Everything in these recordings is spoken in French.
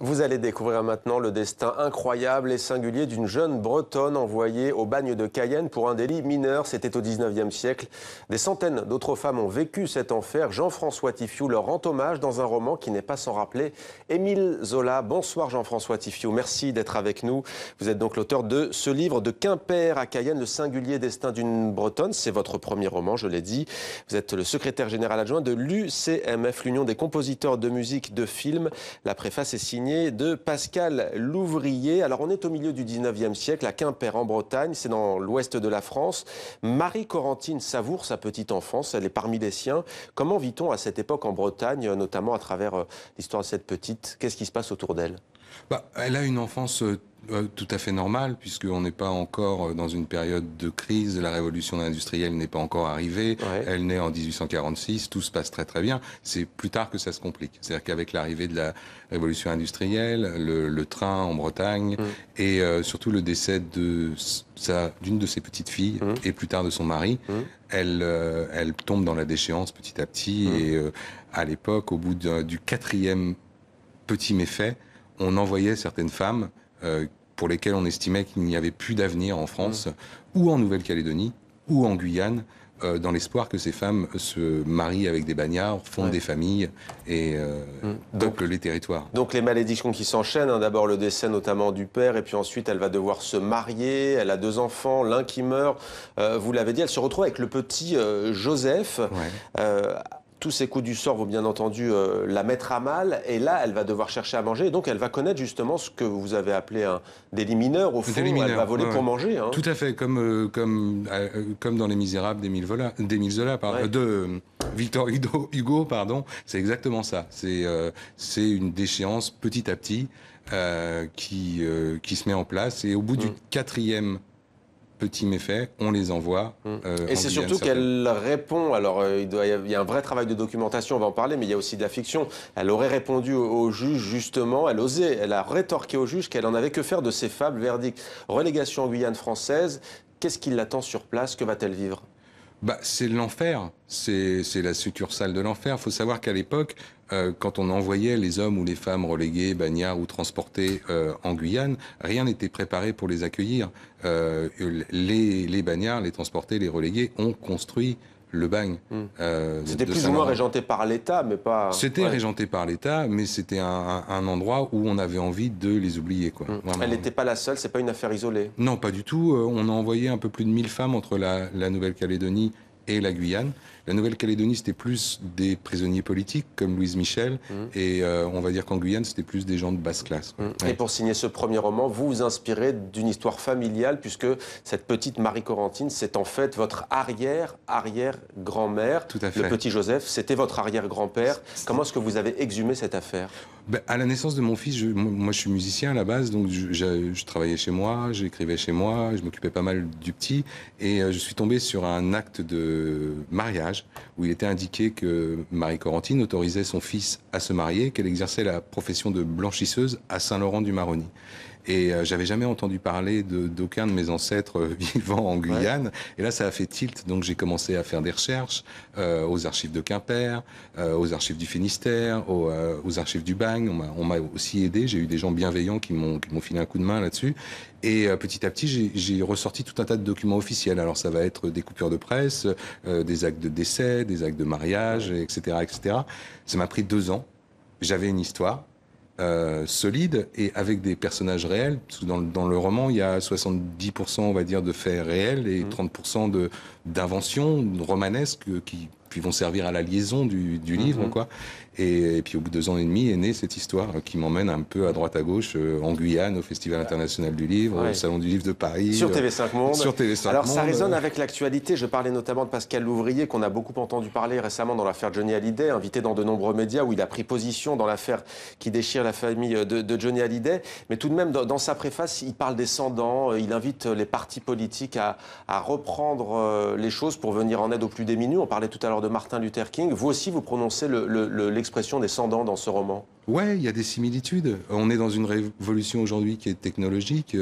Vous allez découvrir maintenant le destin incroyable et singulier d'une jeune Bretonne envoyée au bagne de Cayenne pour un délit mineur. C'était au 19e siècle. Des centaines d'autres femmes ont vécu cet enfer. Jean-François Tiffiou leur rend hommage dans un roman qui n'est pas sans rappeler Émile Zola. Bonsoir Jean-François Tiffiou, merci d'être avec nous. Vous êtes donc l'auteur de ce livre de Quimper à Cayenne, le singulier destin d'une Bretonne. C'est votre premier roman, je l'ai dit. Vous êtes le secrétaire général adjoint de l'UCMF, l'Union des compositeurs de musique de film. La préface est signée de Pascal Louvrier. Alors on est au milieu du 19e siècle à Quimper en Bretagne, c'est dans l'ouest de la France. Marie-Corentine savoure sa petite enfance, elle est parmi les siens. Comment vit-on à cette époque en Bretagne, notamment à travers l'histoire de cette petite? Qu'est-ce qui se passe autour d'elle? Elle a une enfance tout à fait normale, puisqu'on n'est pas encore dans une période de crise, la révolution industrielle n'est pas encore arrivée, Ouais. Elle naît en 1846, tout se passe très très bien. C'est plus tard que ça se complique. C'est-à-dire qu'avec l'arrivée de la révolution industrielle, le train en Bretagne, et surtout le décès d'une de ses petites filles, et plus tard de son mari, elle tombe dans la déchéance petit à petit, et à l'époque, au bout du quatrième petit méfait, on envoyait certaines femmes pour lesquelles on estimait qu'il n'y avait plus d'avenir en France, ou en Nouvelle-Calédonie, ou en Guyane, dans l'espoir que ces femmes se marient avec des bagnards, fondent des familles et peuplent les territoires. Donc les malédictions qui s'enchaînent, hein, d'abord le décès notamment du père, et puis ensuite elle va devoir se marier, elle a 2 enfants, l'un qui meurt, vous l'avez dit, elle se retrouve avec le petit Joseph. Tous ces coups du sort vont bien entendu la mettre à mal, et là elle va devoir chercher à manger, et donc elle va connaître justement ce que vous avez appelé un délit mineur, au fond, elle va voler pour manger. Hein. Tout à fait, comme dans Les Misérables d'Émile Zola, de Victor Hugo, pardon, c'est exactement ça. C'est une déchéance petit à petit qui se met en place, et au bout du quatrième petit méfait, on les envoie. Et c'est surtout qu'elle répond, alors il y a un vrai travail de documentation, on va en parler, mais il y a aussi de la fiction. Elle aurait répondu au juge, justement, elle a rétorqué au juge qu'elle en avait que faire de ses fables. Verdict, relégation en Guyane française. Qu'est-ce qui l'attend sur place? Que va-t-elle vivre? C'est l'enfer, c'est la succursale de l'enfer. Il faut savoir qu'à l'époque, quand on envoyait les hommes ou les femmes relégués, bagnards ou transportés en Guyane, rien n'était préparé pour les accueillir. Les bagnards, les transportés, les relégués ont construit le bagne. C'était plus ou moins régenté par l'État, mais pas... C'était régenté par l'État, mais c'était un endroit où on avait envie de les oublier, quoi. Elle n'était pas la seule, c'est pas une affaire isolée. Non, pas du tout. On a envoyé un peu plus de 1000 femmes entre la Nouvelle-Calédonie et la Guyane. La Nouvelle-Calédonie, c'était plus des prisonniers politiques, comme Louise Michel, et on va dire qu'en Guyane, c'était plus des gens de basse classe. Et pour signer ce premier roman, vous vous inspirez d'une histoire familiale, puisque cette petite Marie-Corentine, c'est en fait votre arrière-grand-mère. Tout à fait. Le petit Joseph, c'était votre arrière-grand-père. Comment est-ce que vous avez exhumé cette affaire? À la naissance de mon fils, moi je suis musicien à la base, donc je travaillais chez moi, j'écrivais chez moi, je m'occupais pas mal du petit, et je suis tombé sur un acte de mariage où il était indiqué que Marie-Corentine autorisait son fils à se marier, qu'elle exerçait la profession de blanchisseuse à Saint-Laurent-du-Maroni. Et j'avais jamais entendu parler d'aucun de mes ancêtres vivant en Guyane. Et là, ça a fait tilt. Donc j'ai commencé à faire des recherches aux archives de Quimper, aux archives du Finistère, aux archives du Bagne. On m'a aussi aidé. J'ai eu des gens bienveillants qui m'ont filé un coup de main là-dessus. Et petit à petit, j'ai ressorti tout un tas de documents officiels. Alors ça va être des coupures de presse, des actes de décès, des actes de mariage, etc., etc. Ça m'a pris 2 ans. J'avais une histoire solide et avec des personnages réels. Parce que dans le roman, il y a 70%, on va dire, de faits réels et 30% d'inventions romanesques qui vont servir à la liaison du livre, quoi. Et puis au bout de 2 ans et demi est née cette histoire qui m'emmène un peu à droite à gauche en Guyane, au Festival international du livre, au Salon du livre de Paris. Sur TV5 Monde. Sur TV5 Alors Monde. ça résonne avec l'actualité. Je parlais notamment de Pascal Louvrier, qu'on a beaucoup entendu parler récemment dans l'affaire Johnny Hallyday, invité dans de nombreux médias où il a pris position dans l'affaire qui déchire la famille de Johnny Hallyday. Mais tout de même, dans sa préface, il parle des sans-dents, il invite les partis politiques à reprendre les choses pour venir en aide aux plus démunis. On parlait tout à l'heure de Martin Luther King. Vous aussi, vous prononcez l'expression des sans-dents dans ce roman. Ouais, il y a des similitudes. On est dans une révolution aujourd'hui qui est technologique,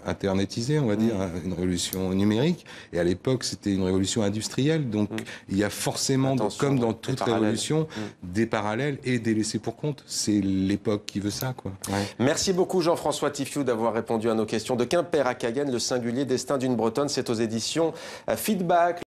internetisée, on va dire, une révolution numérique. Et à l'époque, c'était une révolution industrielle. Donc, il y a forcément, comme dans toute révolution, des parallèles et des laissés pour compte. C'est l'époque qui veut ça, quoi. Ouais. Merci beaucoup Jean-François Tiffiou d'avoir répondu à nos questions. De Quimper à Cayenne, le singulier destin d'une Bretonne, c'est aux éditions Feedback.